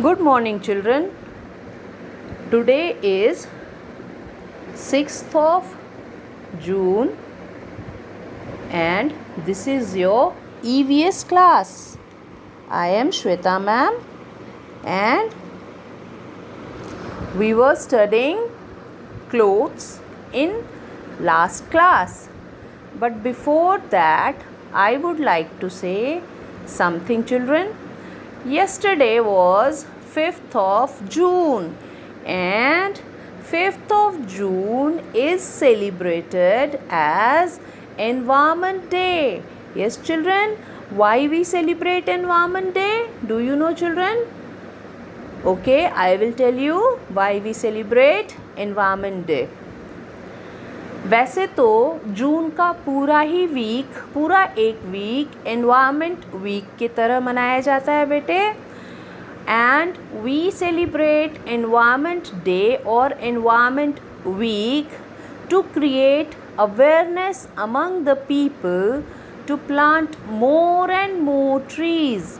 Good morning, children. Today is 6th of June and this is your EVS class. I am Shweta ma'am and we were studying clothes in last class. But before that, I would like to say something, children. Yesterday was 5th of June and 5th of June is celebrated as Environment Day. Yes, children, why we celebrate Environment Day? Do you know, children? Okay, I will tell you why we celebrate Environment Day. वैसे तो जून का पूरा एक week environment week की तरह मनाया जाता है बेटे and we celebrate environment day और environment week to create awareness among the people to plant more and more trees.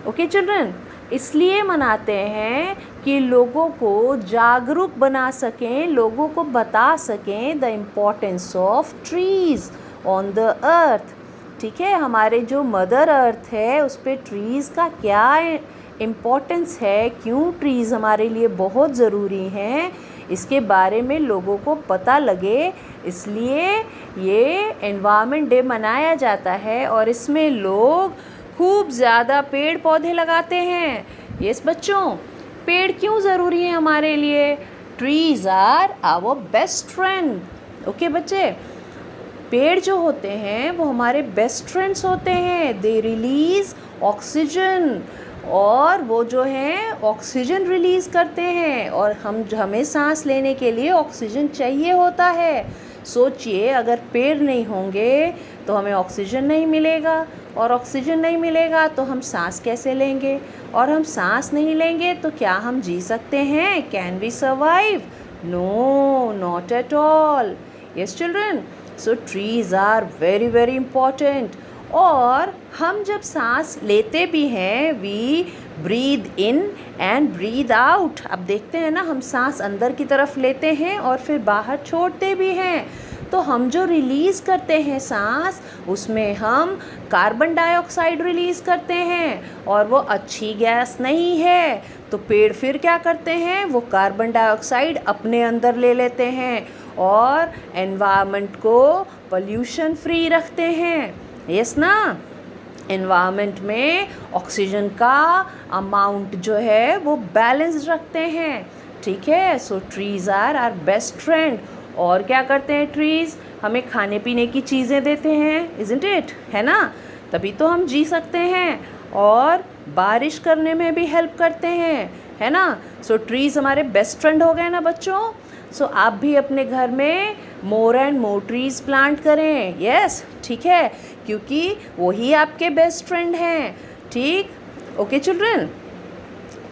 Okay children, इसलिए मनाते हैं कि लोगों को जागरूक बना सकें, लोगों को बता सकें the importance of trees on the earth. ठीक है, हमारे जो मदर अर्थ है उस पर ट्रीज़ का क्या इम्पोर्टेंस है, क्यों ट्रीज़ हमारे लिए बहुत ज़रूरी हैं, इसके बारे में लोगों को पता लगे, इसलिए ये एनवायरनमेंट डे मनाया जाता है और इसमें लोग खूब ज़्यादा पेड़ पौधे लगाते हैं. यस बच्चों, पेड़ क्यों ज़रूरी है हमारे लिए? Trees are our best friend. Okay बच्चे, पेड़ जो होते हैं वो हमारे बेस्ट फ्रेंड्स होते हैं. दे रिलीज़ ऑक्सीजन और वो जो हैं ऑक्सीजन रिलीज़ करते हैं और हमें सांस लेने के लिए ऑक्सीजन चाहिए होता है. सोचिए, अगर पेड़ नहीं होंगे तो हमें ऑक्सीजन नहीं मिलेगा और ऑक्सीजन नहीं मिलेगा तो हम सांस कैसे लेंगे, और हम सांस नहीं लेंगे तो क्या हम जी सकते हैं? Can we survive? No, not at all. Yes children, so trees are very very important. और हम जब सांस लेते भी हैं we breathe in and breathe out. अब देखते हैं ना, हम सांस अंदर की तरफ लेते हैं और फिर बाहर छोड़ते भी हैं. तो हम जो रिलीज़ करते हैं सांस, उसमें हम कार्बन डाइऑक्साइड रिलीज़ करते हैं और वो अच्छी गैस नहीं है. तो पेड़ फिर क्या करते हैं? वो कार्बन डाइऑक्साइड अपने अंदर ले लेते हैं और एनवायरनमेंट को पोल्यूशन फ्री रखते हैं. यस ना, एनवायरनमेंट में ऑक्सीजन का अमाउंट जो है वो बैलेंस रखते हैं. ठीक है, so trees are our best friend. और क्या करते हैं ट्रीज़? हमें खाने पीने की चीज़ें देते हैं, इज़न्ट इट, है ना? तभी तो हम जी सकते हैं. और बारिश करने में भी हेल्प करते हैं, है ना? सो ट्रीज़ हमारे बेस्ट फ्रेंड हो गए ना बच्चों. सो आप भी अपने घर में मोर एंड मोर ट्रीज़ प्लांट करें. यस, ठीक है, क्योंकि वही आपके बेस्ट फ्रेंड हैं. ठीक, ओके चिल्ड्रन,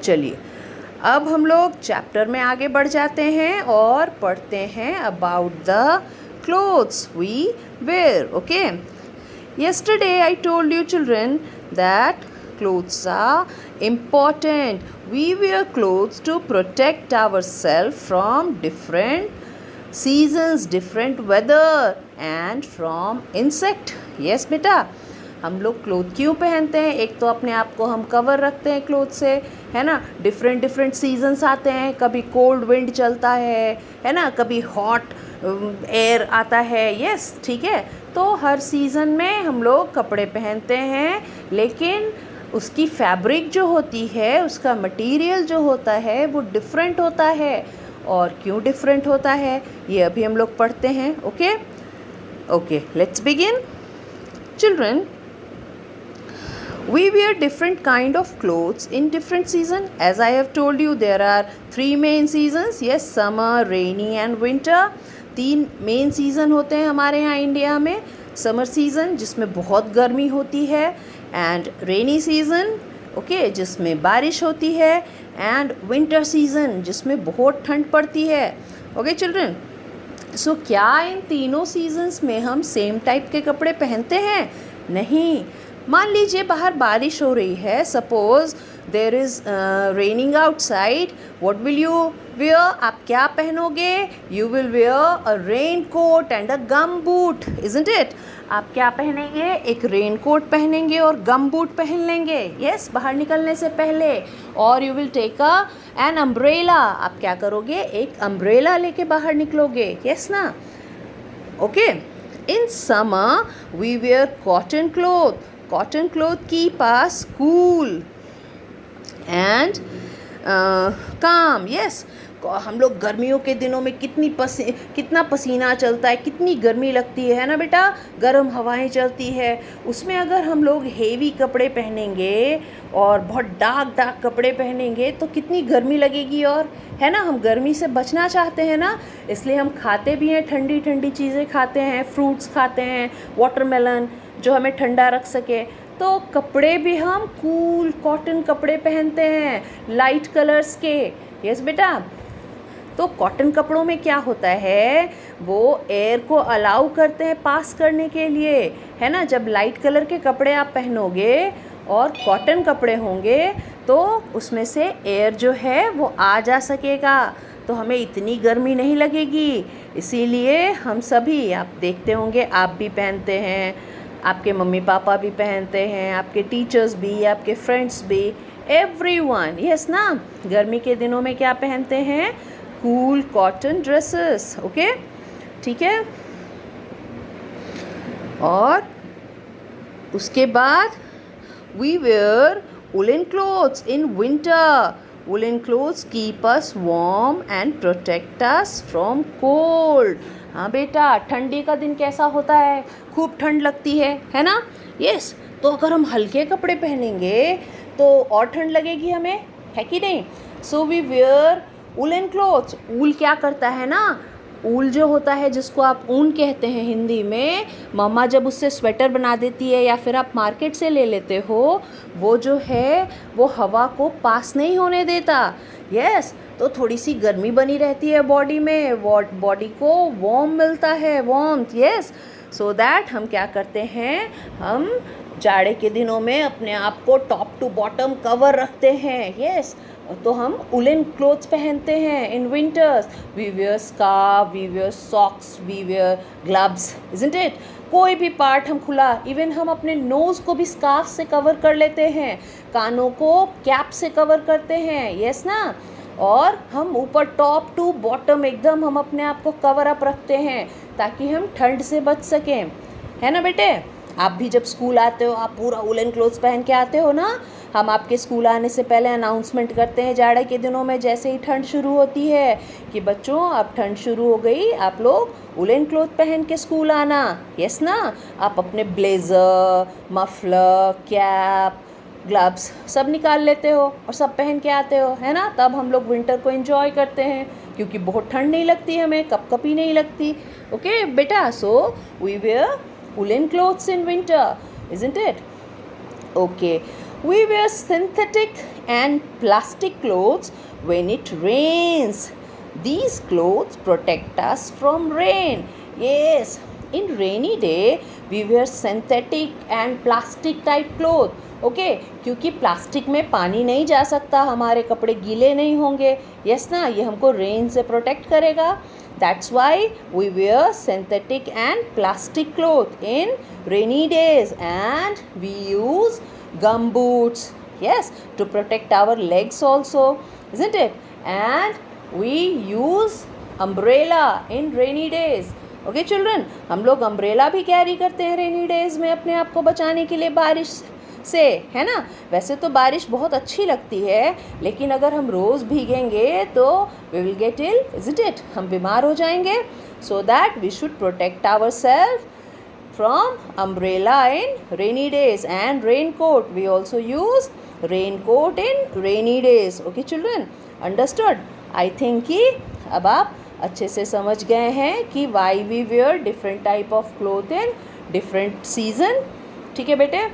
चलिए अब हम लोग चैप्टर में आगे बढ़ जाते हैं और पढ़ते हैं about the clothes we wear. Okay, yesterday I told you children that clothes are important. We wear clothes to protect ourselves from different seasons, different weather and from insect. Yes बेटा, हम लोग क्लोथ क्यों पहनते हैं? एक तो अपने आप को हम कवर रखते हैं क्लोथ से, है ना? डिफरेंट सीजन्स आते हैं, कभी कोल्ड विंड चलता है ना, कभी हॉट एयर आता है. यस, ठीक है, तो हर सीज़न में हम लोग कपड़े पहनते हैं, लेकिन उसकी फैब्रिक जो होती है, उसका मटेरियल जो होता है वो डिफरेंट होता है. और क्यों डिफरेंट होता है ये अभी हम लोग पढ़ते हैं. Okay okay, let's begin. Children, we wear different kind of clothes in different season. As I have told you, there are 3 main seasons. Yes, summer, rainy and winter. 3 main season होते हैं हमारे यहाँ इंडिया में. Summer season जिसमें बहुत गर्मी होती है, एंड रेनी सीज़न ओके जिसमें बारिश होती है, एंड विंटर सीज़न जिसमें बहुत ठंड पड़ती है. ओके चिल्ड्रन, सो क्या इन तीनों सीजन्स में हम सेम टाइप के कपड़े पहनते हैं? नहीं. मान लीजिए बाहर बारिश हो रही है, suppose there is raining outside, what will you wear? आप क्या पहनोगे? You will wear a raincoat and a gum boot, isn't it? आप क्या पहनेंगे? एक रेन कोट पहनेंगे और गम बूट पहन लेंगे, यस, बाहर निकलने से पहले। और you will take an umbrella, आप क्या करोगे? एक अम्ब्रेला लेके बाहर निकलोगे, यस ना? Okay. In summer we wear cotton cloth, cotton cloth keep us cool and calm, yes. हम लोग गर्मियों के दिनों में कितना पसीना चलता है, कितनी गर्मी लगती है ना बेटा? गर्म हवाएं चलती है, उसमें अगर हम लोग हेवी कपड़े पहनेंगे और बहुत डार्क कपड़े पहनेंगे तो कितनी गर्मी लगेगी, और है ना? हम गर्मी से बचना चाहते हैं ना, इसलिए हम खाते भी हैं, ठंडी ठंडी चीज़ें खाते हैं, फ्रूट्स खाते हैं, वाटरमेलन जो हमें ठंडा रख सके। तो कपड़े भी हम कूल कॉटन कपड़े पहनते हैं, लाइट कलर्स के, यस बेटा। तो कॉटन कपड़ों में क्या होता है, वो एयर को अलाउ करते हैं पास करने के लिए, है ना? जब लाइट कलर के कपड़े आप पहनोगे और कॉटन कपड़े होंगे तो उसमें से एयर जो है वो आ जा सकेगा, तो हमें इतनी गर्मी नहीं लगेगी। इसीलिए हम सभी, आप देखते होंगे, आप भी पहनते हैं, आपके मम्मी पापा भी पहनते हैं, आपके टीचर्स भी, आपके फ्रेंड्स भी, एवरीवन, यस ना? गर्मी के दिनों में क्या पहनते हैं? कूल कॉटन ड्रेसेस, ओके, ठीक है। और उसके बाद we wear woolen clothes in winter. Woolen clothes keep us warm and protect us from cold. हाँ बेटा, ठंडी का दिन कैसा होता है? खूब ठंड लगती है ना? यस। तो अगर हम हल्के कपड़े पहनेंगे तो और ठंड लगेगी हमें, है कि नहीं? So we wear woolen clothes. Wool क्या करता है ना, ऊल जो होता है, जिसको आप ऊन कहते हैं हिंदी में, मम्मा जब उससे स्वेटर बना देती है या फिर आप मार्केट से ले लेते हो, वो जो है वो हवा को पास नहीं होने देता, यस। तो थोड़ी सी गर्मी बनी रहती है बॉडी में, बॉडी को वार्म मिलता है, वार्मथ, यस। सो दैट हम क्या करते हैं, हम जाड़े के दिनों में अपने आप को टॉप टू बॉटम कवर रखते हैं, यस। तो हम वुलन क्लोथ्स पहनते हैं in winters. We wear scarf, we wear socks, we wear gloves, isn't it? कोई भी पार्ट हम खुला, इवन हम अपने नोज़ को भी स्कार्फ से कवर कर लेते हैं, कानों को कैप से कवर करते हैं, यस ना? और हम ऊपर टॉप टू बॉटम एकदम हम अपने आप को कवर अप रखते हैं ताकि हम ठंड से बच सकें, है ना बेटे? आप भी जब स्कूल आते हो आप पूरा वुलन क्लोथ्स पहन के आते हो ना। हम आपके स्कूल आने से पहले अनाउंसमेंट करते हैं जाड़े के दिनों में, जैसे ही ठंड शुरू होती है, कि बच्चों अब ठंड शुरू हो गई, आप लोग वुलन क्लोथ पहन के स्कूल आना, यस ना? आप अपने ब्लेज़र, मफलर, कैप, ग्लव्स सब निकाल लेते हो और सब पहन के आते हो, है ना? तब हम लोग विंटर को एंजॉय करते हैं क्योंकि बहुत ठंड नहीं लगती हमें, कपकपी नहीं लगती, ओके बेटा? So we wear woolen clothes in winter, isn't it? Okay, we wear synthetic and plastic clothes when it rains. These clothes protect us from rain. Yes, in rainy day we wear synthetic and plastic type clothes. Okay क्योंकि plastic में पानी नहीं जा सकता, हमारे कपड़े गीले नहीं होंगे, यस ना? ये हमको रेन से प्रोटेक्ट करेगा. That's why we wear synthetic and plastic cloth in rainy days, and we use gum boots, yes, to protect our legs also, isn't it? And we use umbrella in rainy days. Okay children, हम लोग umbrella भी carry करते हैं rainy days में अपने आप को बचाने के लिए बारिश से, है ना? वैसे तो बारिश बहुत अच्छी लगती है, लेकिन अगर हम रोज़ भीगेंगे तो we will get ill, isn't it? हम बीमार हो जाएंगे. So that we should protect our self from umbrella in rainy days and rain coat. We also use rain coat in rainy days. Okay children, understood? I think कि अब आप अच्छे से समझ गए हैं कि why we wear different type of cloth in different season. ठीक है बेटे?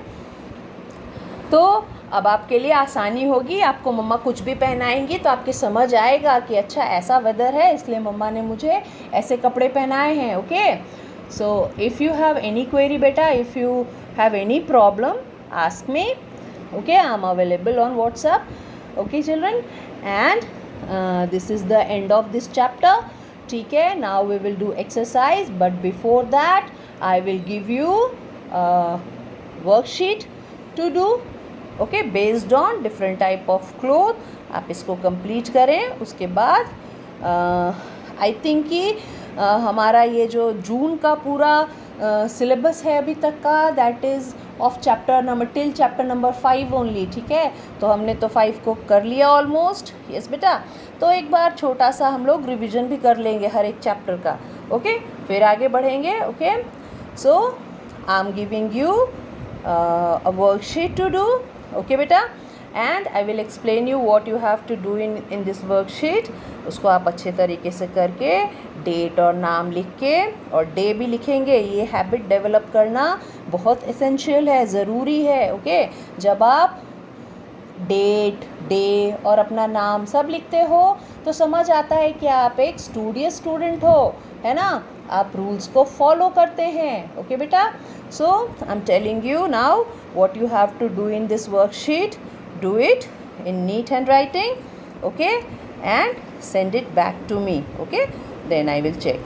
तो अब आपके लिए आसानी होगी, आपको मम्मा कुछ भी पहनाएंगी तो आपके समझ आएगा कि अच्छा ऐसा वेदर है इसलिए मम्मा ने मुझे ऐसे कपड़े पहनाए हैं. Okay, so if you have any query बेटा, if you have any problem, ask me. Okay, I'm available on WhatsApp. Okay children, and this is the end of this chapter. ठीक है, now we will do exercise, but before that I will give you a worksheet to do. Okay, based on different type of cloth. आप इसको complete करें. उसके बाद I think कि हमारा ये जो जून का पूरा सिलेबस है अभी तक का, that is of chapter number till chapter number 5 only. ठीक है, तो हमने तो 5 को कर लिया ऑलमोस्ट. यस बेटा, तो एक बार छोटा सा हम लोग रिवीजन भी कर लेंगे हर एक चैप्टर का. ओके, फिर आगे बढ़ेंगे. Okay, so I am giving you a worksheet to do. Okay बेटा, and I will explain you what you have to do in this worksheet. उसको आप अच्छे तरीके से करके डेट और नाम लिख के, और डे भी लिखेंगे. ये हैबिट डेवलप करना बहुत एसेंशियल है, ज़रूरी है. ओके, जब आप डेट, डे और अपना नाम सब लिखते हो तो समझ आता है कि आप एक स्टूडियस स्टूडेंट हो, है ना. आप रूल्स को फॉलो करते हैं. ओके बेटा, so I am telling you now what you have to do in this worksheet. Do it in neat handwriting, okay, and send it back to me. Okay, then I will check.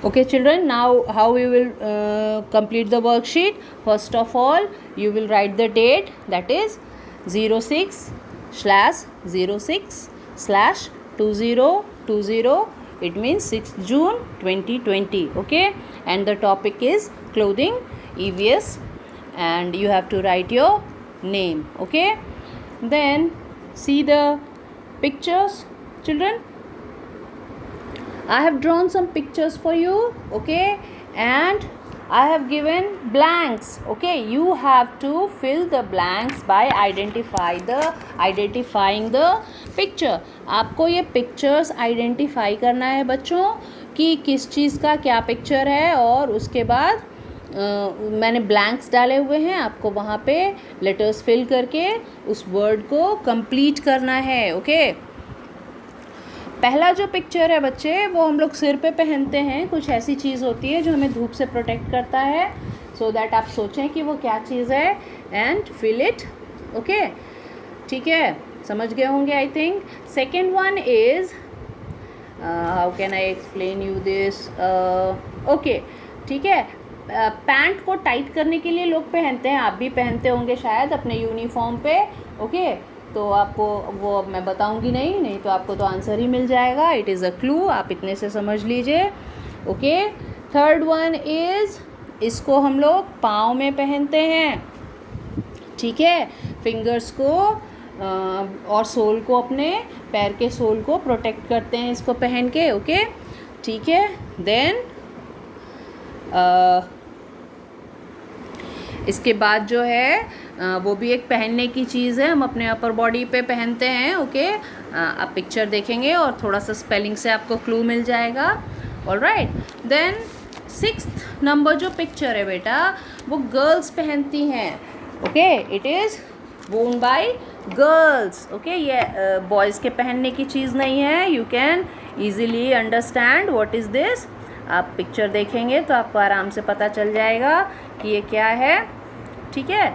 Okay children, now how we will complete the worksheet. First of all, you will write the date, that is 06/06/2020. It means 6th June 2020. Okay, and the topic is clothing, EVS, and you have to write your name. Okay, then see the pictures children. I have drawn some pictures for you. Okay, and I have given blanks. Okay, you have to fill the blanks by identifying the picture. आपको ये pictures identify करना है बच्चों कि किस चीज़ का क्या picture है, और उसके बाद मैंने ब्लैंक्स डाले हुए हैं. आपको वहाँ पे लेटर्स फिल करके उस वर्ड को कंप्लीट करना है. ओके, पहला जो पिक्चर है बच्चे, वो हम लोग सिर पे पहनते हैं. कुछ ऐसी चीज़ होती है जो हमें धूप से प्रोटेक्ट करता है, सो दैट आप सोचें कि वो क्या चीज़ है, एंड फिल इट. ओके, ठीक है, समझ गए होंगे I think. Second one is, how can I explain you this. Okay, ठीक है, पैंट को टाइट करने के लिए लोग पहनते हैं. आप भी पहनते होंगे शायद अपने यूनिफॉर्म पे. ओके, तो आपको वो मैं बताऊंगी नहीं तो आपको तो आंसर ही मिल जाएगा. इट इज़ अ क्लू, आप इतने से समझ लीजिए. ओके, थर्ड वन इज़, इसको हम लोग पाँव में पहनते हैं. ठीक है, फिंगर्स को और सोल को, अपने पैर के सोल को प्रोटेक्ट करते हैं इसको पहन के. ओके, ठीक है. देन इसके बाद जो है वो भी एक पहनने की चीज़ है, हम अपने अपर बॉडी पे पहनते हैं. ओके, आप पिक्चर देखेंगे और थोड़ा सा स्पेलिंग से आपको क्लू मिल जाएगा. ऑलराइट, देन 6th नंबर जो पिक्चर है बेटा, वो गर्ल्स पहनती हैं. Okay, it is worn by girls. Okay, ये बॉयज़ के पहनने की चीज़ नहीं है. You can easily understand what is this. आप पिक्चर देखेंगे तो आपको आराम से पता चल जाएगा कि ये क्या है. ठीक है,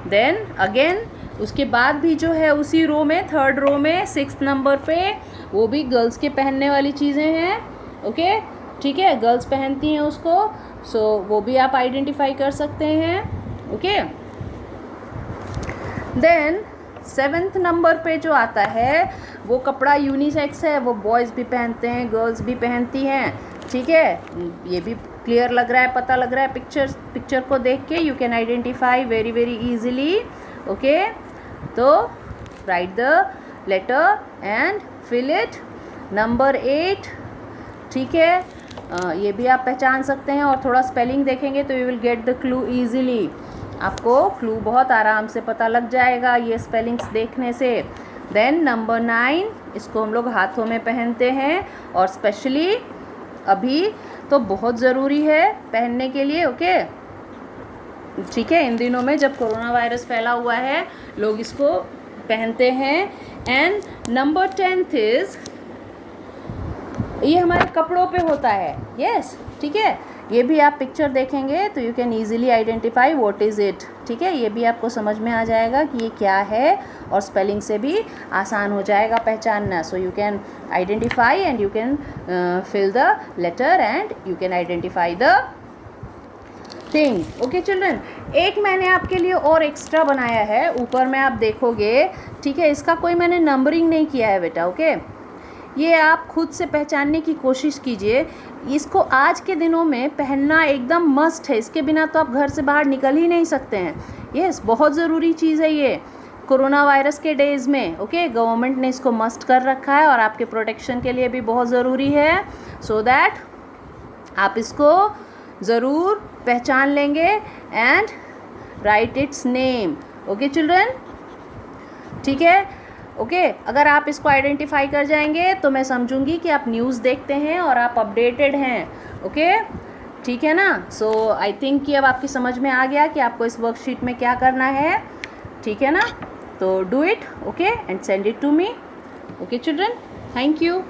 देन अगेन उसके बाद भी जो है उसी रो में, थर्ड रो में 6th नंबर पे, वो भी गर्ल्स के पहनने वाली चीज़ें हैं. ओके, ठीक है, गर्ल्स पहनती हैं उसको, सो वो भी आप आइडेंटिफाई कर सकते हैं. ओके, देन 7th नंबर पे जो आता है वो कपड़ा यूनिसेक्स है. वो बॉयज़ भी पहनते हैं, गर्ल्स भी पहनती हैं. ठीक है, ये भी क्लियर लग रहा है, पता लग रहा है. पिक्चर को देख के you can identify very very easily. Okay, तो write the letter and fill it. Number 8, ठीक है, ये भी आप पहचान सकते हैं, और थोड़ा स्पेलिंग देखेंगे तो you will get the clue easily. आपको क्लू बहुत आराम से पता लग जाएगा ये स्पेलिंग्स देखने से. देन नंबर 9, इसको हम लोग हाथों में पहनते हैं, और स्पेशली अभी तो बहुत ज़रूरी है पहनने के लिए. ओके, ठीक है, इन दिनों में जब कोरोना वायरस फैला हुआ है लोग इसको पहनते हैं. एंड नंबर 10 इज़, ये हमारे कपड़ों पे होता है. यस, ठीक है, ये भी आप पिक्चर देखेंगे तो you can easily identify what is it, ठीक है। ये भी आपको समझ में आ जाएगा कि ये क्या है, और स्पेलिंग से भी आसान हो जाएगा पहचानना। So you can identify and you can fill the letter and you can identify the thing. Okay children, एक मैंने आपके लिए और एक्स्ट्रा बनाया है, ऊपर में आप देखोगे, ठीक है। इसका कोई मैंने नंबरिंग नहीं किया है बेटा, ओके। ये आप खुद से पहचानने की कोशिश कीजिए। इसको आज के दिनों में पहनना एकदम मस्ट है, इसके बिना तो आप घर से बाहर निकल ही नहीं सकते हैं। यस, बहुत ज़रूरी चीज़ है ये कोरोना वायरस के डेज़ में, ओके। गवर्नमेंट ने इसको मस्ट कर रखा है और आपके प्रोटेक्शन के लिए भी बहुत ज़रूरी है, सो दैट आप इसको ज़रूर पहचान लेंगे and right it's name. Okay children, ठीक है, ओके। अगर आप इसको आइडेंटिफाई कर जाएंगे तो मैं समझूंगी कि आप न्यूज़ देखते हैं और आप अपडेटेड हैं, ओके, ठीक है ना। सो आई थिंक कि अब आपकी समझ में आ गया कि आपको इस वर्कशीट में क्या करना है, ठीक है ना। तो do it, okay, and send it to me, okay children. Thank you.